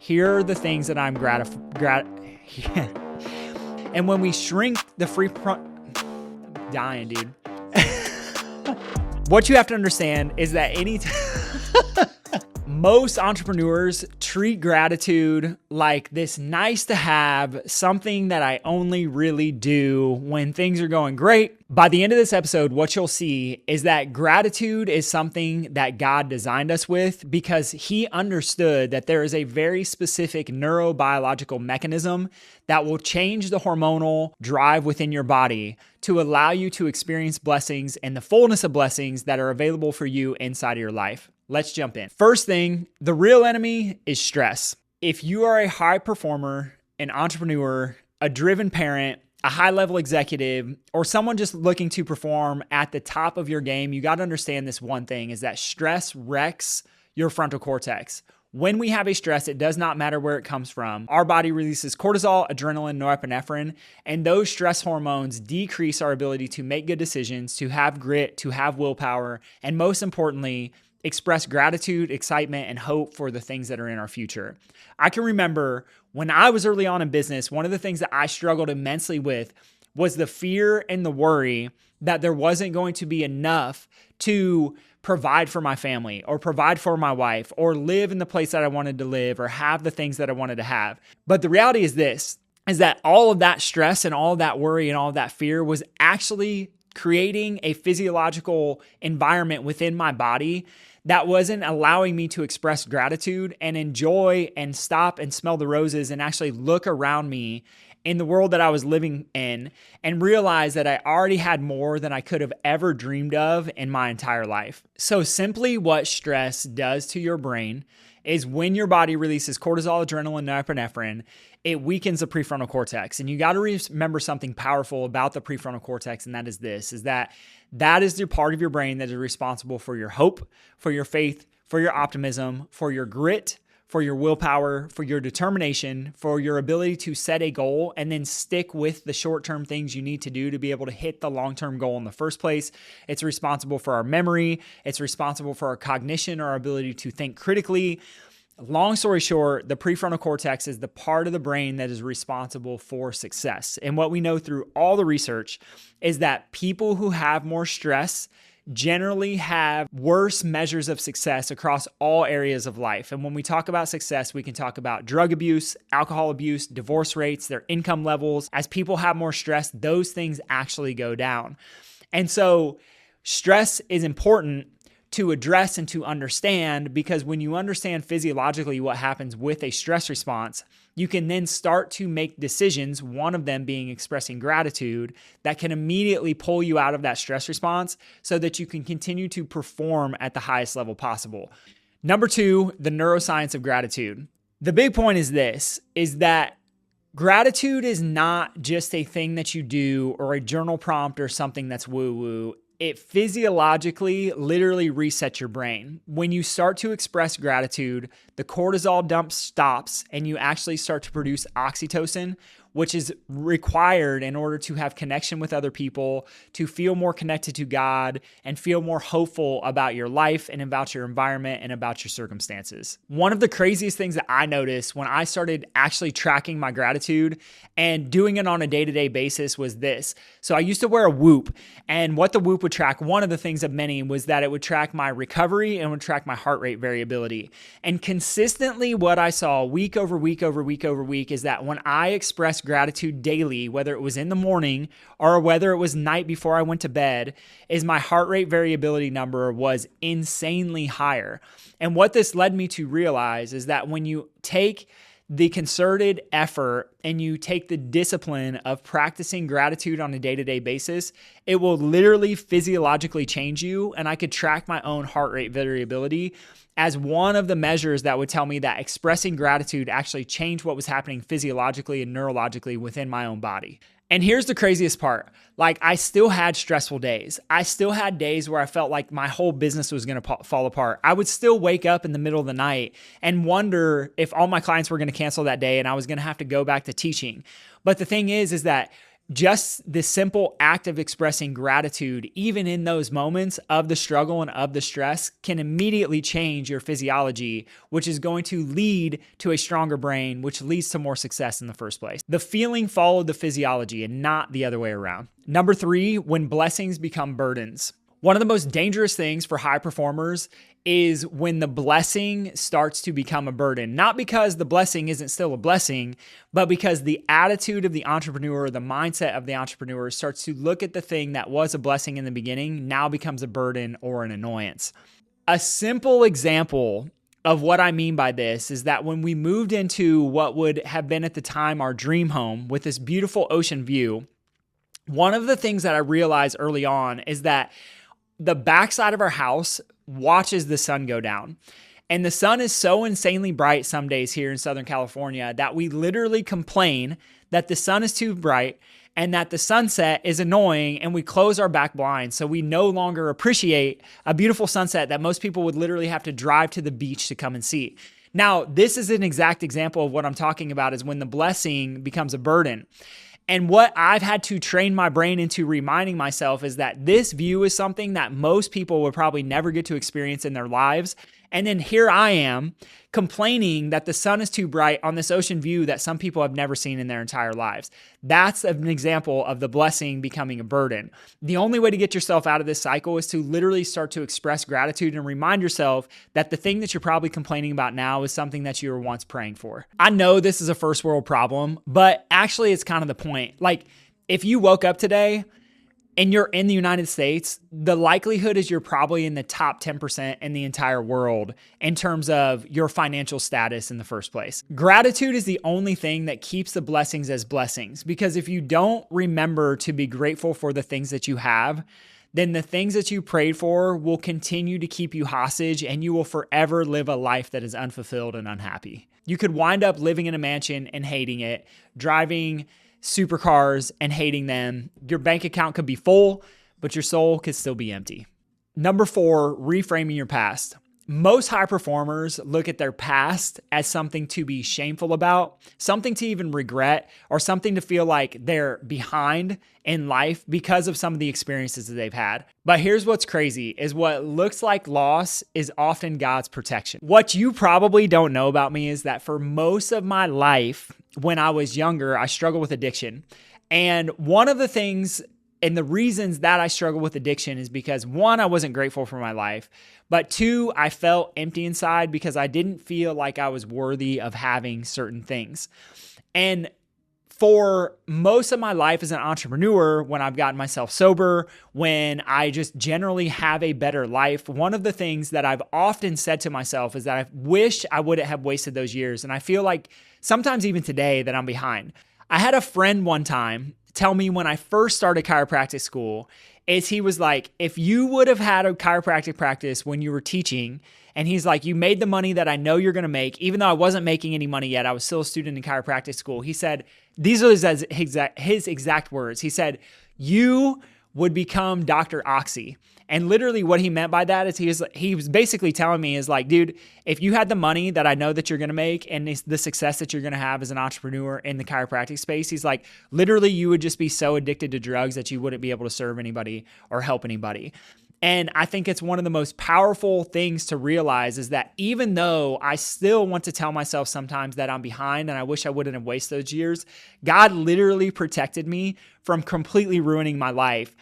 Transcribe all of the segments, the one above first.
Here are the things that I'm And when we shrink the I'm dying, dude. What you have to understand is that most entrepreneurs treat gratitude like this nice to have, something that I only really do when things are going great. By the end of this episode, what you'll see is that gratitude is something that God designed us with because he understood that there is a very specific neurobiological mechanism that will change the hormonal drive within your body to allow you to experience blessings and the fullness of blessings that are available for you inside of your life. Let's jump in. First thing, the real enemy is stress. If you are a high performer, an entrepreneur, a driven parent, a high-level executive, or someone just looking to perform at the top of your game, you got to understand this one thing is that stress wrecks your frontal cortex. When we have a stress, it does not matter where it comes from. Our body releases cortisol, adrenaline, norepinephrine, and those stress hormones decrease our ability to make good decisions, to have grit, to have willpower, and most importantly, express gratitude, excitement, and hope for the things that are in our future. I can remember when I was early on in business, one of the things that I struggled immensely with was the fear and the worry that there wasn't going to be enough to provide for my family or provide for my wife or live in the place that I wanted to live or have the things that I wanted to have. But the reality is this, is that all of that stress and all of that worry and all of that fear was actually creating a physiological environment within my body that wasn't allowing me to express gratitude and enjoy and stop and smell the roses and actually look around me in the world that I was living in and realize that I already had more than I could have ever dreamed of in my entire life. So simply what stress does to your brain is when your body releases cortisol, adrenaline, norepinephrine, it weakens the prefrontal cortex. And you got to remember something powerful about the prefrontal cortex, and that is this, is that is the part of your brain that is responsible for your hope, for your faith, for your optimism, for your grit, for your willpower, for your determination, for your ability to set a goal and then stick with the short-term things you need to do to be able to hit the long-term goal in the first place. It's responsible for our memory. It's responsible for our cognition, our ability to think critically. Long story short, the prefrontal cortex is the part of the brain that is responsible for success. And what we know through all the research is that people who have more stress generally have worse measures of success across all areas of life. And when we talk about success, we can talk about drug abuse, alcohol abuse, divorce rates, their income levels. As people have more stress, those things actually go down. And so stress is important to address and to understand, because when you understand physiologically what happens with a stress response, you can then start to make decisions, one of them being expressing gratitude, that can immediately pull you out of that stress response so that you can continue to perform at the highest level possible. Number 2, the neuroscience of gratitude. The big point is this, is that gratitude is not just a thing that you do or a journal prompt or something that's woo-woo. It physiologically literally resets your brain. When you start to express gratitude, the cortisol dump stops and you actually start to produce oxytocin, which is required in order to have connection with other people, to feel more connected to God, and feel more hopeful about your life and about your environment and about your circumstances. One of the craziest things that I noticed when I started actually tracking my gratitude and doing it on a day-to-day basis was this. So I used to wear a Whoop, and what the Whoop would track, one of the things of many, was that it would track my recovery and would track my heart rate variability. And consistently what I saw week over week over week over week is that when I expressed gratitude daily, whether it was in the morning or whether it was night before I went to bed, is my heart rate variability number was insanely higher. And what this led me to realize is that when you take the concerted effort and you take the discipline of practicing gratitude on a day-to-day basis, it will literally physiologically change you. And I could track my own heart rate variability as one of the measures that would tell me that expressing gratitude actually changed what was happening physiologically and neurologically within my own body. And here's the craziest part. Like, I still had stressful days. I still had days where I felt like my whole business was going to fall apart. I would still wake up in the middle of the night and wonder if all my clients were going to cancel that day and I was going to have to go back to teaching. But the thing is that Just the simple act of expressing gratitude, even in those moments of the struggle and of the stress, can immediately change your physiology, which is going to lead to a stronger brain, which leads to more success in the first place. The feeling followed the physiology and not the other way around. Number 3, when blessings become burdens. One of the most dangerous things for high performers is when the blessing starts to become a burden. Not because the blessing isn't still a blessing, but because the attitude of the entrepreneur, the mindset of the entrepreneur starts to look at the thing that was a blessing in the beginning, now becomes a burden or an annoyance. A simple example of what I mean by this is that when we moved into what would have been at the time our dream home with this beautiful ocean view, one of the things that I realized early on is that the backside of our house watches the sun go down. And the sun is so insanely bright some days here in Southern California that we literally complain that the sun is too bright and that the sunset is annoying, and we close our back blinds. So we no longer appreciate a beautiful sunset that most people would literally have to drive to the beach to come and see. Now, this is an exact example of what I'm talking about, is when the blessing becomes a burden. And what I've had to train my brain into reminding myself is that this view is something that most people would probably never get to experience in their lives. And then here I am complaining that the sun is too bright on this ocean view that some people have never seen in their entire lives. That's an example of the blessing becoming a burden. The only way to get yourself out of this cycle is to literally start to express gratitude and remind yourself that the thing that you're probably complaining about now is something that you were once praying for. I know this is a first world problem, but actually it's kind of the point. Like, if you woke up today and you're in the United States, the likelihood is you're probably in the top 10% in the entire world in terms of your financial status in the first place. Gratitude is the only thing that keeps the blessings as blessings, because if you don't remember to be grateful for the things that you have, then the things that you prayed for will continue to keep you hostage, and you will forever live a life that is unfulfilled and unhappy. You could wind up living in a mansion and hating it, driving supercars and hating them. Your bank account could be full, but your soul could still be empty. Number 4, reframing your past. Most high performers look at their past as something to be shameful about, something to even regret, or something to feel like they're behind in life because of some of the experiences that they've had. But here's what's crazy, is what looks like loss is often God's protection. What you probably don't know about me is that for most of my life, when I was younger, I struggled with addiction. And one of the things and the reasons that I struggle with addiction is because, 1, I wasn't grateful for my life, but 2, I felt empty inside because I didn't feel like I was worthy of having certain things. And for most of my life as an entrepreneur, when I've gotten myself sober, when I just generally have a better life, one of the things that I've often said to myself is that I wish I wouldn't have wasted those years. And I feel like sometimes even today that I'm behind. I had a friend one time tell me when I first started chiropractic school, is he was like, if you would have had a chiropractic practice when you were teaching, and he's like, you made the money that I know you're going to make, even though I wasn't making any money yet, I was still a student in chiropractic school. He said, these are his exact words. He said, you would become Dr. Oxy. And literally what he meant by that is he was basically telling me is like, dude, if you had the money that I know that you're going to make and the success that you're going to have as an entrepreneur in the chiropractic space, he's like, literally you would just be so addicted to drugs that you wouldn't be able to serve anybody or help anybody. And I think it's one of the most powerful things to realize is that even though I still want to tell myself sometimes that I'm behind and I wish I wouldn't have wasted those years, God literally protected me from completely ruining my life.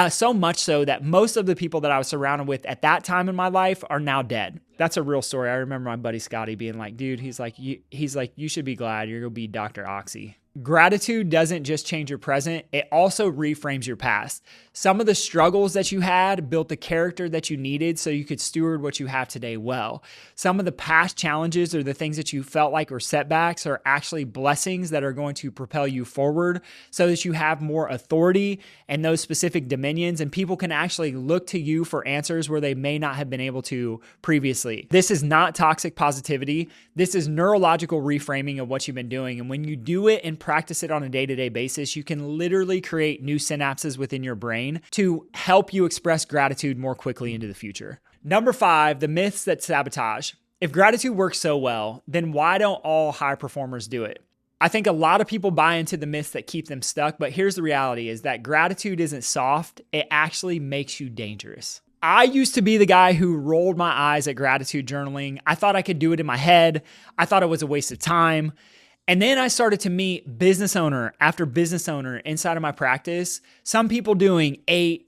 So much so that most of the people that I was surrounded with at that time in my life are now dead. That's a real story. I remember my buddy Scotty being like, dude, he's like, you should be glad you're going to be Dr. Oxy. Gratitude doesn't just change your present, it also reframes your past. Some of the struggles that you had built the character that you needed so you could steward what you have today well. Some of the past challenges or the things that you felt like were setbacks are actually blessings that are going to propel you forward so that you have more authority and those specific dominions, and people can actually look to you for answers where they may not have been able to previously. This is not toxic positivity. This is neurological reframing of what you've been doing. And when you do it and practice it on a day-to-day basis, you can literally create new synapses within your brain to help you express gratitude more quickly into the future. Number 5, the myths that sabotage. If gratitude works so well, then why don't all high performers do it? I think a lot of people buy into the myths that keep them stuck, but here's the reality is that gratitude isn't soft. It actually makes you dangerous. I used to be the guy who rolled my eyes at gratitude journaling. I thought I could do it in my head. I thought it was a waste of time. And then I started to meet business owner after business owner inside of my practice. Some people doing 8,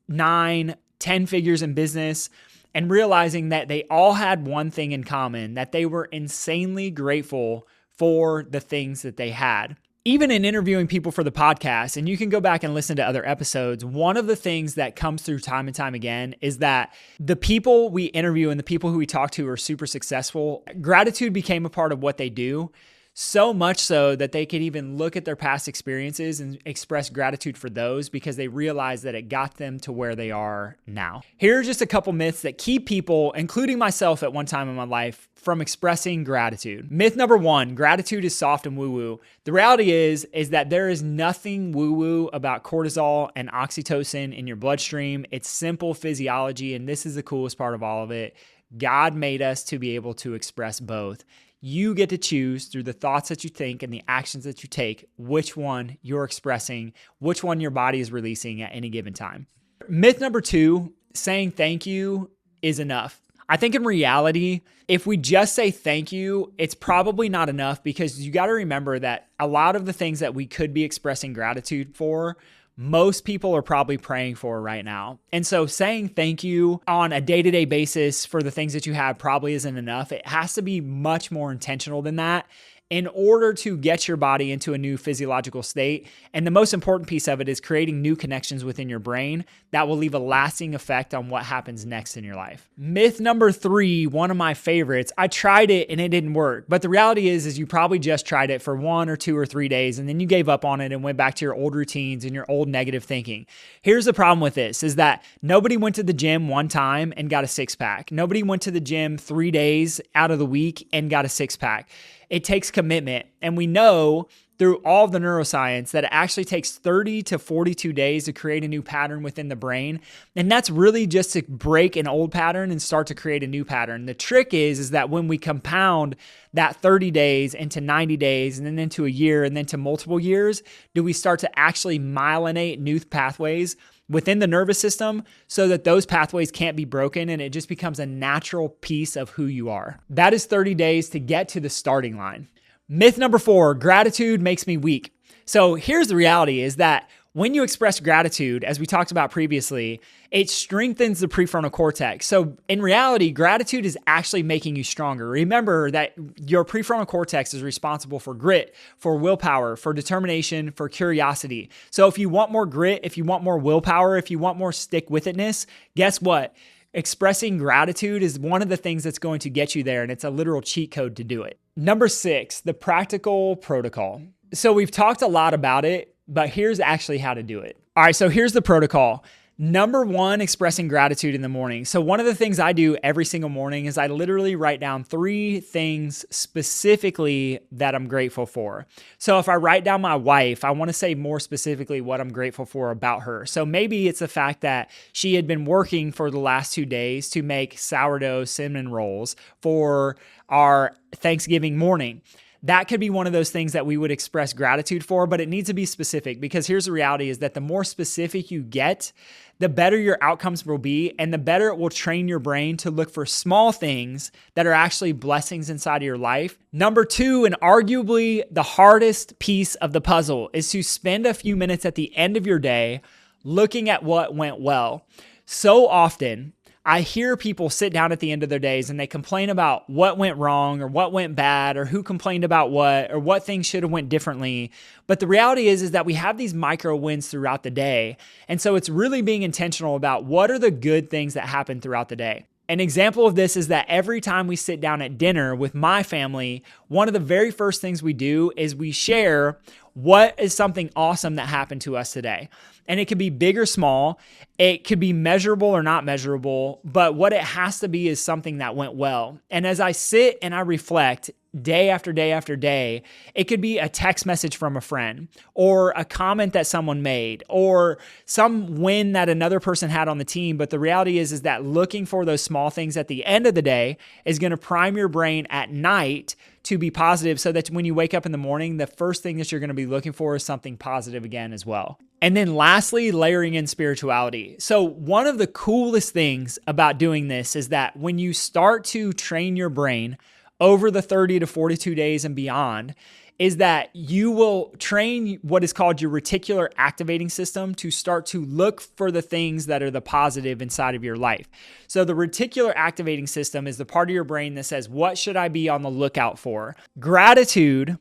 9, 10 figures in business, and realizing that they all had one thing in common, that they were insanely grateful for the things that they had. Even in interviewing people for the podcast, and you can go back and listen to other episodes, one of the things that comes through time and time again is that the people we interview and the people who we talk to are super successful. Gratitude became a part of what they do. So much so that they could even look at their past experiences and express gratitude for those because they realize that it got them to where they are now. Here are just a couple myths that keep people, including myself at one time in my life, from expressing gratitude. Myth number 1, gratitude is soft and woo-woo. The reality is that there is nothing woo-woo about cortisol and oxytocin in your bloodstream. It's simple physiology, and this is the coolest part of all of it. God made us to be able to express both. You get to choose through the thoughts that you think and the actions that you take, which one you're expressing, which one your body is releasing at any given time. Myth number 2, saying thank you is enough. I think in reality, if we just say thank you, it's probably not enough because you got to remember that a lot of the things that we could be expressing gratitude for, most people are probably praying for right now. And so saying thank you on a day-to-day basis for the things that you have probably isn't enough. It has to be much more intentional than that in order to get your body into a new physiological state. And the most important piece of it is creating new connections within your brain that will leave a lasting effect on what happens next in your life. Myth number 3, one of my favorites. I tried it and it didn't work. But the reality is you probably just tried it for 1 or 2 or 3 days and then you gave up on it and went back to your old routines and your old negative thinking. Here's the problem with this is that nobody went to the gym one time and got a 6-pack. Nobody went to the gym 3 days out of the week and got a 6-pack. It takes commitment. And we know through all of the neuroscience that it actually takes 30 to 42 days to create a new pattern within the brain. And that's really just to break an old pattern and start to create a new pattern. The trick is that when we compound that 30 days into 90 days and then into a year and then to multiple years, do we start to actually myelinate new pathways within the nervous system so that those pathways can't be broken and it just becomes a natural piece of who you are. That is 30 days to get to the starting line. Myth number 4, gratitude makes me weak. So here's the reality is that when you express gratitude, as we talked about previously, it strengthens the prefrontal cortex. So in reality, gratitude is actually making you stronger. Remember that your prefrontal cortex is responsible for grit, for willpower, for determination, for curiosity. So if you want more grit, if you want more willpower, if you want more stick-with-itness, guess what? Expressing gratitude is one of the things that's going to get you there, and it's a literal cheat code to do it. Number 6, the practical protocol. So we've talked a lot about it, but here's actually how to do it. All right, so here's the protocol. Number 1, expressing gratitude in the morning. So one of the things I do every single morning is I literally write down 3 things specifically that I'm grateful for. So if I write down my wife, I want to say more specifically what I'm grateful for about her. So maybe it's the fact that she had been working for the last 2 days to make sourdough cinnamon rolls for our Thanksgiving morning. That could be one of those things that we would express gratitude for, but it needs to be specific because here's the reality is that the more specific you get, the better your outcomes will be and the better it will train your brain to look for small things that are actually blessings inside of your life. Number 2, and arguably the hardest piece of the puzzle is to spend a few minutes at the end of your day looking at what went well. So often, I hear people sit down at the end of their days and they complain about what went wrong or what went bad or who complained about what or what things should have went differently. But the reality is that we have these micro wins throughout the day. And so it's really being intentional about what are the good things that happen throughout the day. An example of this is that every time we sit down at dinner with my family, one of the very first things we do is we share what is something awesome that happened to us today. And it could be big or small. It could be measurable or not measurable, but what it has to be is something that went well. And as I sit and I reflect day after day after day, it could be a text message from a friend or a comment that someone made or some win that another person had on the team. But the reality is that looking for those small things at the end of the day is going to prime your brain at night to be positive so that when you wake up in the morning, the first thing that you're going to be looking for is something positive again as well. And then lastly, layering in spirituality. So one of the coolest things about doing this is that when you start to train your brain over the 30 to 42 days and beyond, is that you will train what is called your reticular activating system to start to look for the things that are the positive inside of your life. So the reticular activating system is the part of your brain that says, what should I be on the lookout for? Gratitude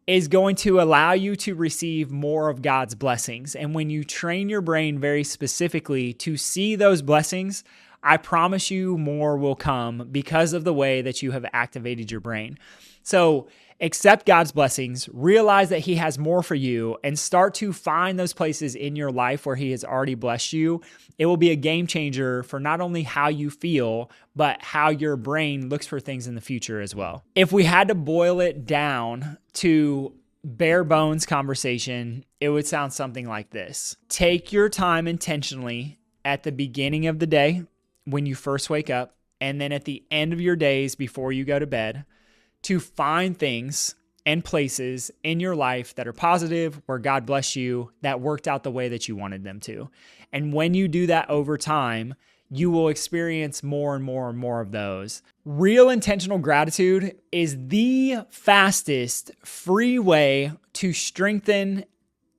is going to allow you to receive more of God's blessings. And when you train your brain very specifically to see those blessings, I promise you more will come because of the way that you have activated your brain. So accept God's blessings, realize that He has more for you, and start to find those places in your life where He has already blessed you. It will be a game changer for not only how you feel, but how your brain looks for things in the future as well. If we had to boil it down to bare bones conversation, it would sound something like this. Take your time intentionally at the beginning of the day when you first wake up, and then at the end of your days before you go to bed, to find things and places in your life that are positive, where God bless you, that worked out the way that you wanted them to. And when you do that over time, you will experience more and more and more of those. Real intentional gratitude is the fastest free way to strengthen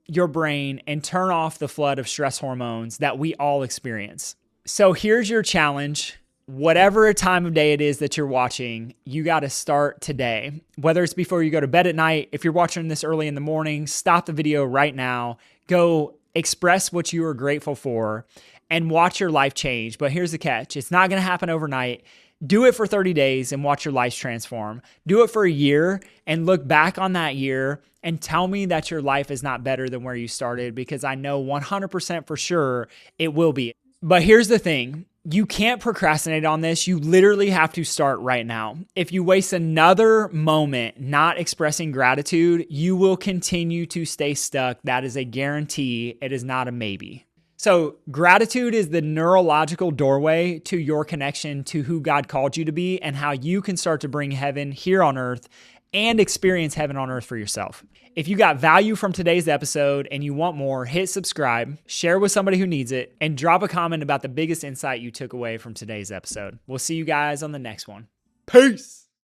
your brain and turn off the flood of stress hormones that we all experience. So here's your challenge. Whatever time of day it is that you're watching, you got to start today. Whether it's before you go to bed at night, if you're watching this early in the morning, stop the video right now. Go express what you are grateful for and watch your life change. But here's the catch. It's not going to happen overnight. Do it for 30 days and watch your life transform. Do it for a year and look back on that year and tell me that your life is not better than where you started, because I know 100% for sure it will be. But here's the thing. You can't procrastinate on this. You literally have to start right now. If you waste another moment not expressing gratitude, you will continue to stay stuck. That is a guarantee. It is not a maybe. So gratitude is the neurological doorway to your connection to who God called you to be and how you can start to bring heaven here on earth and experience heaven on earth for yourself. If you got value from today's episode and you want more, hit subscribe, share with somebody who needs it, and drop a comment about the biggest insight you took away from today's episode. We'll see you guys on the next one. Peace.